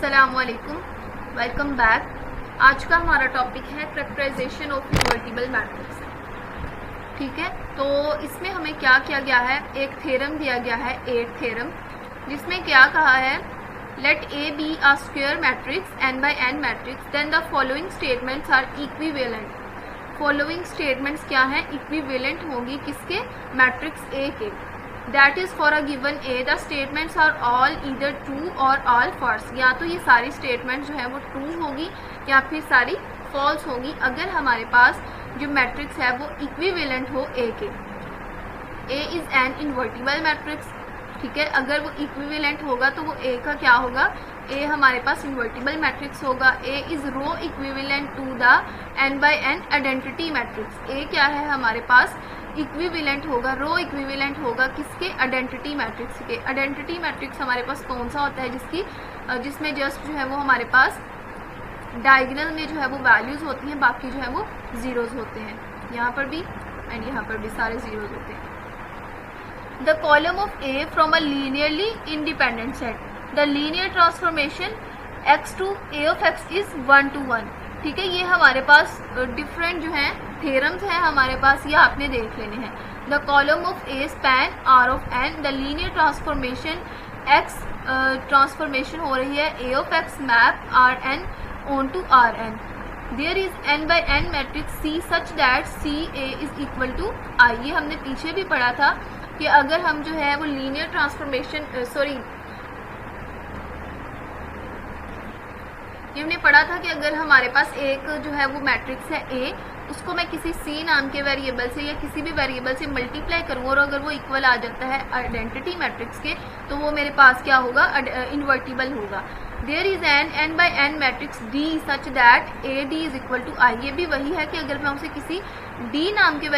अस्सलामुअलैकुम, welcome back. आज का हमारा टॉपिक है फैक्टराइजेशन ऑफ इन्वर्टिबल मैट्रिक्स। ठीक है, तो इसमें हमें क्या किया गया है, एक थ्योरम दिया गया है, एट थ्योरम, जिसमें क्या कहा है, let A be a square matrix n by n matrix then the following statements are equivalent. Following statements क्या हैं, इक्विवेलेंट होंगी किसके, मैट्रिक्स ए के। That is for a given A the statements are all either true और all false. या तो ये सारी स्टेटमेंट जो है वो ट्रू होगी या फिर सारी फॉल्स होगी अगर हमारे पास जो मैट्रिक्स है वो इक्विवेलेंट हो ए के। ए इज एन इन्वर्टिबल मैट्रिक्स। ठीक है, अगर वो इक्विवेलेंट होगा तो वो ए का क्या होगा, ए हमारे पास इन्वर्टिबल मैट्रिक्स होगा। A is row equivalent to the n by n identity matrix. A क्या है हमारे पास, इक्विवेलेंट होगा, रो इक्विवेलेंट होगा किसके, आइडेंटिटी मैट्रिक्स के। आइडेंटिटी मैट्रिक्स हमारे पास कौन सा होता है, जिसमें जस्ट जो है वो हमारे पास डायगोनल में जो है वो वैल्यूज होती हैं, बाकी जो है वो जीरोज होते हैं। यहाँ पर भी एंड यहाँ पर भी सारे जीरोज होते हैं। The column of A from a linearly independent set, the linear transformation x to a of x is 1 to 1। ठीक है, ये हमारे पास डिफरेंट जो हैं थ्योरम्स हैं हमारे पास, ये आपने देख लेने हैं। The column of A span r of n, the linear transformation x transformation हो रही है a of x map Rn onto Rn। There is n by n matrix C such that CA is equal to I। ये हमने पीछे भी पढ़ा था कि अगर हम जो है वो लीनियर ट्रांसफॉर्मेशन ये हमने पढ़ा था कि अगर हमारे पास एक जो है वो मैट्रिक्स है A, उसको मैं किसी C नाम के वेरिएबल से या किसी भी वेरिएबल से मल्टीप्लाई करूँ और अगर वो इक्वल आ जाता है आइडेंटिटी मैट्रिक्स के, तो वो मेरे पास क्या होगा, इन्वर्टिबल होगा। There is an n by n matrix D such that AD is equal to I। ये भी वही है कि अगर मैं उसे किसी D नाम के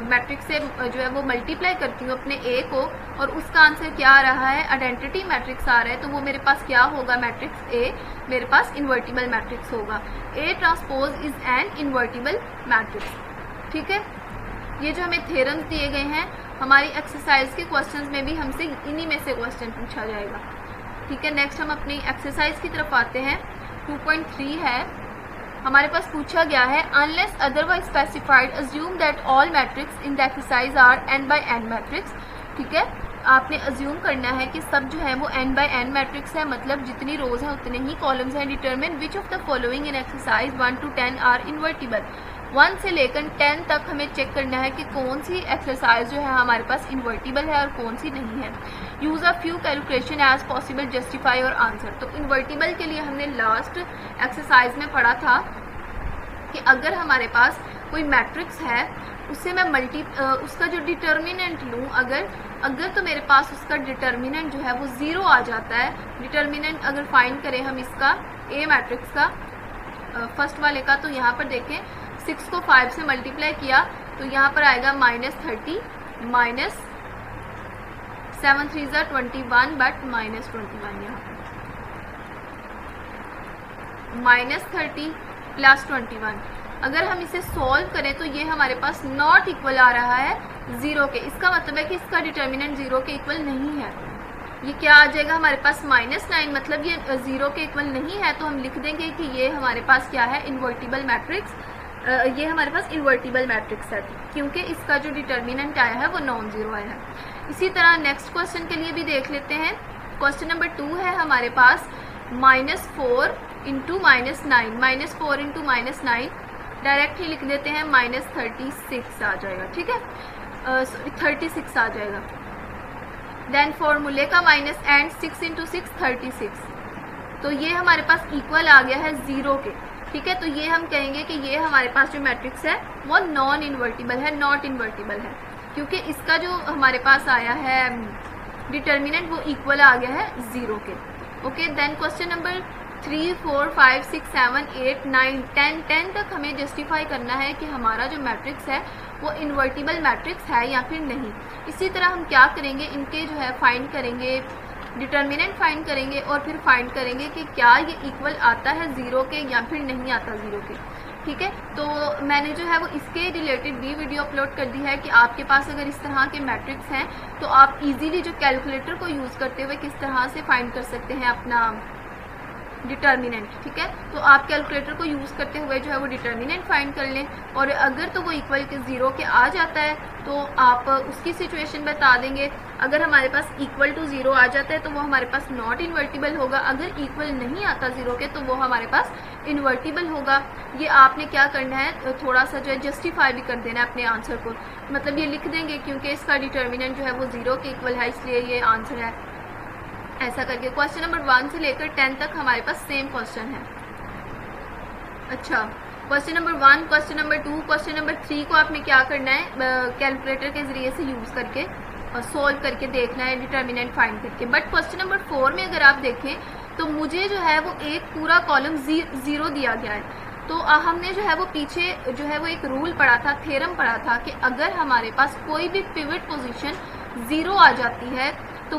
मैट्रिक्स से जो है वो मल्टीप्लाई करती हूँ अपने A को, और उसका आंसर क्या आ रहा है, आइडेंटिटी मैट्रिक्स आ रहा है, तो वो मेरे पास क्या होगा, मैट्रिक्स A मेरे पास इन्वर्टिबल मैट्रिक्स होगा। A transpose is an invertible matrix. ठीक है, ये जो हमें थ्योरम्स दिए गए हैं, हमारी एक्सरसाइज के क्वेश्चंस में भी हमसे इन्हीं में से क्वेश्चन पूछा जाएगा। ठीक है, नेक्स्ट हम अपनी एक्सरसाइज की तरफ आते हैं। 2.3 है, हमारे पास पूछा गया है, unless otherwise specified assume that all matrix in the exercise are n by n matrix. ठीक है, आपने अज्यूम करना है कि सब जो है वो n बाय n मैट्रिक्स है, मतलब जितनी रोज हैं उतने ही कॉलम्स हैं। Determine which of the following in exercise 1 to 10 are invertible. 1 से लेकर 10 तक हमें चेक करना है कि कौन सी एक्सरसाइज जो है हमारे पास इन्वर्टिबल है और कौन सी नहीं है। Use a few calculation as possible justify और आंसर। तो इन्वर्टिबल के लिए हमने लास्ट एक्सरसाइज में पढ़ा था कि अगर हमारे पास कोई मैट्रिक्स है, उससे मैं उसका जो डिटर्मिनेंट लूँ, अगर तो मेरे पास उसका डिटर्मिनेंट जो है वो 0 आ जाता है। डिटर्मिनेंट अगर फाइंड करें हम इसका, ए मैट्रिक्स का, फर्स्ट वाले का, तो यहाँ पर देखें 6 को 5 से मल्टीप्लाई किया तो यहाँ पर आएगा -30 माइनस 7 3 21 बट -21, यहाँ -30 प्लस 21। अगर हम इसे सॉल्व करें तो ये हमारे पास नॉट इक्वल आ रहा है 0 के। इसका मतलब है कि इसका डिटर्मिनेंट 0 के इक्वल नहीं है। ये क्या आ जाएगा हमारे पास, -9, मतलब ये 0 के इक्वल नहीं है। तो हम लिख देंगे कि ये हमारे पास क्या है, इन्वर्टिबल मैट्रिक्स। ये हमारे पास इन्वर्टिबल मैट्रिक्स है क्योंकि इसका जो डिटर्मिनेंट आया है वो नॉन जीरो आया है। इसी तरह नेक्स्ट क्वेश्चन के लिए भी देख लेते हैं। क्वेश्चन नंबर 2 है हमारे पास, -4 इंटू -9, -4 इंटू -9 डायरेक्ट ही लिख देते हैं, -36 आ जाएगा। ठीक है, 36 आ जाएगा। देन फॉर्मूले का माइनस एंड 6 इंटू 6 36, तो ये हमारे पास इक्वल आ गया है 0 के। ठीक है, तो ये हम कहेंगे कि ये हमारे पास जो मैट्रिक्स है वो नॉन इन्वर्टिबल है, नॉट इन्वर्टिबल है, क्योंकि इसका जो हमारे पास आया है डिटर्मिनेंट वो इक्वल आ गया है 0 के। ओके, देन क्वेश्चन नंबर 3 4 5 6 7 8 9 10 तक हमें जस्टिफाई करना है कि हमारा जो मैट्रिक्स है वो इन्वर्टिबल मैट्रिक्स है या फिर नहीं। इसी तरह हम क्या करेंगे, इनके जो है फाइंड करेंगे, डिटर्मिनेंट फाइंड करेंगे और फिर फाइंड करेंगे कि क्या ये इक्वल आता है 0 के या फिर नहीं आता 0 के। ठीक है, तो मैंने जो है वो इसके रिलेटेड भी वीडियो अपलोड कर दी है कि आपके पास अगर इस तरह के मैट्रिक्स हैं तो आप इजीली जो कैलकुलेटर को यूज़ करते हुए किस तरह से फाइंड कर सकते हैं अपना डिटर्मिनेंट, ठीक है। तो आप कैलकुलेटर को यूज़ करते हुए जो है वो डिटर्मिनेंट फाइंड कर लें, और अगर तो वो इक्वल के 0 के आ जाता है तो आप उसकी सिचुएशन बता देंगे। अगर हमारे पास इक्वल टू 0 आ जाता है तो वो हमारे पास नॉट इन्वर्टिबल होगा, अगर इक्वल नहीं आता 0 के तो वो हमारे पास इन्वर्टिबल होगा। ये आपने क्या करना है, थोड़ा सा जो है जस्टिफाई भी कर देना है अपने आंसर को, मतलब ये लिख देंगे क्योंकि इसका डिटर्मिनेंट जो है वो 0 के इक्वल है, इसलिए ये आंसर है। ऐसा करके क्वेश्चन नंबर 1 से लेकर 10 तक हमारे पास सेम क्वेश्चन है। अच्छा, question number 1, question number 2, question number 3 को आपने क्या करना है, कैलकुलेटर के जरिए से यूज़ करके और सोल्व करके देखना है, डिटर्मिनेंट फाइंड करके। बट क्वेश्चन नंबर 4 में अगर आप देखें तो मुझे जो है वो एक पूरा कॉलम 0 दिया गया है। तो हमने जो है वो पीछे जो है वो एक रूल पढ़ा था, थ्योरम पढ़ा था कि अगर हमारे पास कोई भी पिवट पोजीशन 0 आ जाती है तो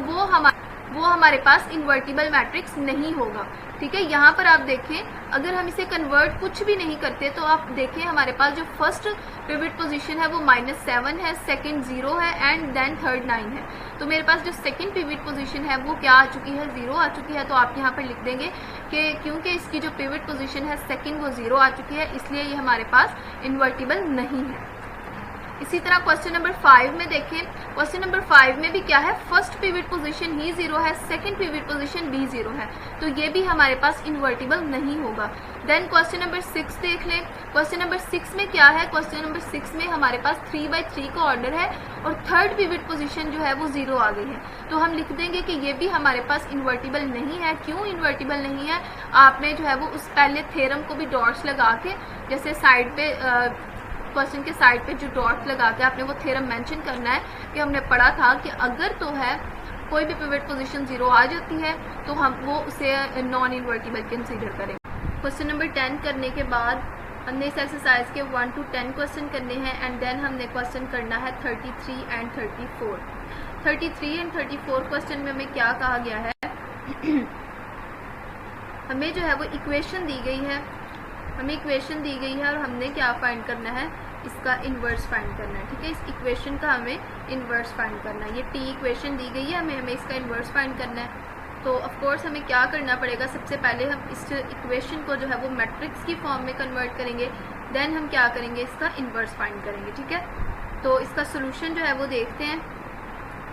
वो हमारे पास इन्वर्टिबल मैट्रिक्स नहीं होगा, ठीक है। यहाँ पर आप देखें, अगर हम इसे कन्वर्ट कुछ भी नहीं करते तो आप देखें हमारे पास जो फर्स्ट पिवट पोजीशन है वो -7 है, सेकंड 0 है एंड देन थर्ड 9 है। तो मेरे पास जो सेकंड पिवट पोजीशन है वो क्या आ चुकी है, 0 आ चुकी है। तो आप यहाँ पर लिख देंगे कि क्योंकि इसकी जो पिवट पोजीशन है सेकंड वो 0 आ चुकी है, इसलिए ये हमारे पास इन्वर्टिबल नहीं है। इसी तरह क्वेश्चन नंबर 5 में देखें, क्वेश्चन नंबर 5 में भी क्या है, फर्स्ट पिवट पोजीशन ही 0 है, सेकंड पिवट पोजीशन भी 0 है, तो ये भी हमारे पास इन्वर्टिबल नहीं होगा। देन क्वेश्चन नंबर 6 देख लें, क्वेश्चन नंबर 6 में क्या है, क्वेश्चन नंबर 6 में हमारे पास 3/3 का ऑर्डर है और थर्ड पिवट पोजीशन जो है वो 0 आ गई है। तो हम लिख देंगे कि ये भी हमारे पास इन्वर्टिबल नहीं है। क्यों इन्वर्टिबल नहीं है, आपने जो है वो उस पहले थ्योरम को भी डॉट्स लगा के, जैसे साइड पे क्वेश्चन के साइड पे जो डॉट लगा के आपने वो थ्योरम मेंशन करना है कि हमने पढ़ा था कि अगर तो है कोई भी पिवट पोजीशन 0 आ जाती है तो हम वो उसे नॉन इन्वर्टिबल कंसीडर करेंगे। क्वेश्चन नंबर 10 करने के बाद हमने इस एक्सरसाइज के 1 to 10 क्वेश्चन करने हैं एंड देन हमने क्वेश्चन करना है 33 एंड 34। 33 एंड 34 क्वेश्चन में हमें क्या कहा गया है हमें जो है वो इक्वेशन दी गई है, और हमने क्या फाइंड करना है, इसका इन्वर्स फाइंड करना है, ठीक है। इस इक्वेशन का हमें इन्वर्स फाइंड करना है। ये टी इक्वेशन दी गई है, हमें इसका इन्वर्स फाइंड करना है। तो ऑफ कोर्स हमें क्या करना पड़ेगा, सबसे पहले हम इस इक्वेशन को जो है वो मैट्रिक्स की फॉर्म में कन्वर्ट करेंगे, देन हम क्या करेंगे, इसका इन्वर्स फाइंड करेंगे, ठीक है। तो इसका सोल्यूशन जो है वो देखते हैं।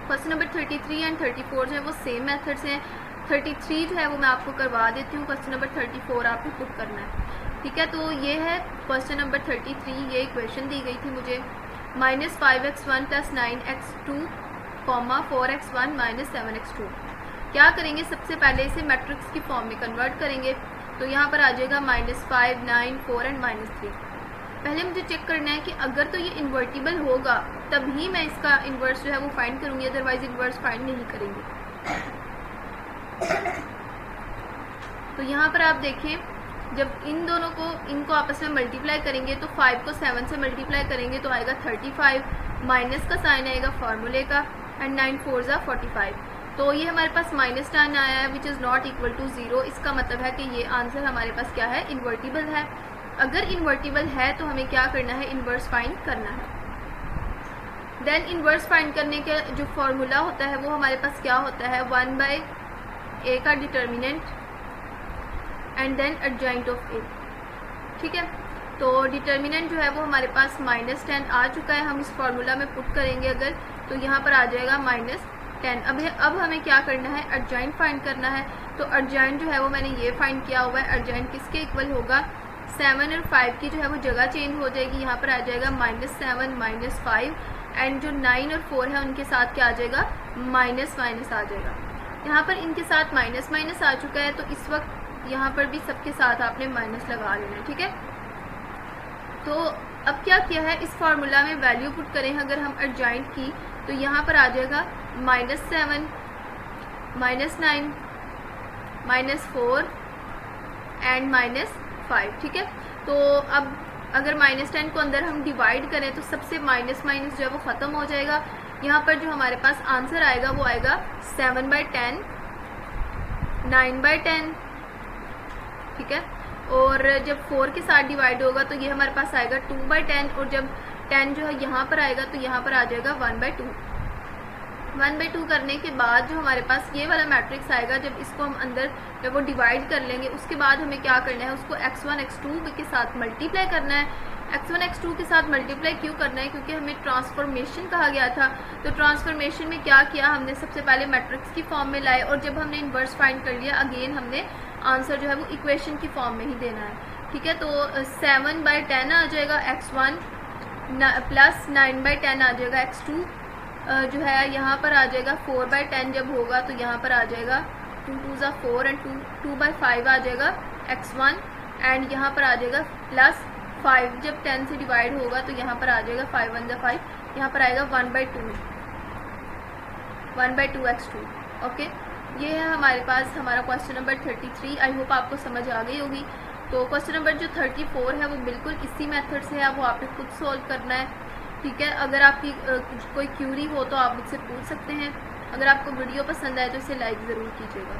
क्वेश्चन नंबर 33 एंड 34 जो है वो सेम मेथड से हैं। 33 जो है वो मैं आपको करवा देती हूँ, क्वेश्चन नंबर 34 आपको पुट करना है, ठीक है। तो ये है क्वेश्चन नंबर 33, ये इक्वेशन दी गई थी मुझे, -5x1 + 9x2, 4x1 - 7x2। क्या करेंगे, सबसे पहले इसे मैट्रिक्स की फॉर्म में कन्वर्ट करेंगे। तो यहाँ पर आ जाएगा -5, 9, 4 एंड -3। पहले मुझे चेक करना है कि अगर तो ये इन्वर्टिबल होगा तभी मैं इसका इन्वर्स जो है वो फाइंड करूँगी, अदरवाइज इन्वर्स फाइंड नहीं करेंगे। तो यहाँ पर आप देखें, जब इनको आपस में मल्टीप्लाई करेंगे तो 5 को 7 से मल्टीप्लाई करेंगे तो आएगा 35, माइनस का साइन आएगा फार्मूले का, एंड 9 4 ज़ा 45। तो ये हमारे पास -10 आया है which is not equal to 0। इसका मतलब है कि ये आंसर हमारे पास क्या है, इन्वर्टिबल है। अगर इन्वर्टिबल है तो हमें क्या करना है, इन्वर्स फाइंड करना है। देन इन्वर्स फाइंड करने का जो फॉर्मूला होता है वो हमारे पास क्या होता है, 1/a का determinant and then adjoint of a, ठीक है। तो डिटर्मिनेंट जो है वो हमारे पास -10 आ चुका है, हम इस फॉर्मूला में पुट करेंगे अगर, तो यहाँ पर आ जाएगा -10। अब हमें क्या करना है, एडजॉइंट फाइंड करना है। तो एडजॉइंट जो है वो मैंने ये फाइंड किया हुआ है, एडजॉइंट किसके इक्वल होगा, 7 और 5 की जो है वो जगह चेंज हो जाएगी, यहाँ पर आ जाएगा -7 -5, एंड जो 9 और 4 है उनके साथ क्या आ जाएगा, माइनस आ जाएगा। यहाँ पर इनके साथ माइनस आ चुका है, तो इस वक्त यहाँ पर भी सबके साथ आपने माइनस लगा लेना है, ठीक है। तो अब क्या किया है, इस फार्मूला में वैल्यू पुट करें अगर हम एडजॉइंट की, तो यहाँ पर आ जाएगा -7 -9 -4 एंड -5, ठीक है। तो अब अगर -10 को अंदर हम डिवाइड करें तो सबसे माइनस जो है वो ख़त्म हो जाएगा। यहाँ पर जो हमारे पास आंसर आएगा वो आएगा 7/10, 9/10, ठीक है। और जब 4 के साथ डिवाइड होगा तो ये हमारे पास आएगा 2/10, और जब 10 जो है यहाँ पर आएगा तो यहाँ पर आ जाएगा 1/2। 1/2 करने के बाद जो हमारे पास ये वाला मैट्रिक्स आएगा, जब इसको हम अंदर जब वो डिवाइड कर लेंगे, उसके बाद हमें क्या करना है, उसको x1 x2 के साथ मल्टीप्लाई करना है। x1 x2 के साथ मल्टीप्लाई क्यों करना है, क्योंकि हमें ट्रांसफॉर्मेशन कहा गया था। तो ट्रांसफॉर्मेशन में क्या किया हमने, सबसे पहले मैट्रिक्स की फॉर्म में लाए, और जब हमने इन्वर्स फाइंड कर लिया, अगेन हमने आंसर जो है वो इक्वेशन की फॉर्म में ही देना है। ठीक है, तो 7/10 आ जाएगा x1 प्लस 9/10 आ जाएगा x2, जो है यहाँ पर आ जाएगा 4/10 जब होगा तो यहाँ पर आ जाएगा 2 2 4 एंड 2/5 आ जाएगा x1, एंड यहाँ पर आ जाएगा प्लस 5 जब 10 से डिवाइड होगा तो यहाँ पर आ जाएगा 5 1 5, यहाँ पर आएगा 1/2 x2। ओके, ये है हमारे पास हमारा क्वेश्चन नंबर 33। आई होप आपको समझ आ गई होगी। तो क्वेश्चन नंबर जो 34 है वो बिल्कुल इसी मेथड से है, वो आपने खुद सॉल्व करना है। ठीक है, अगर आपकी कोई क्यूरी हो तो आप मुझसे पूछ सकते हैं। अगर आपको वीडियो पसंद आए तो इसे लाइक ज़रूर कीजिएगा।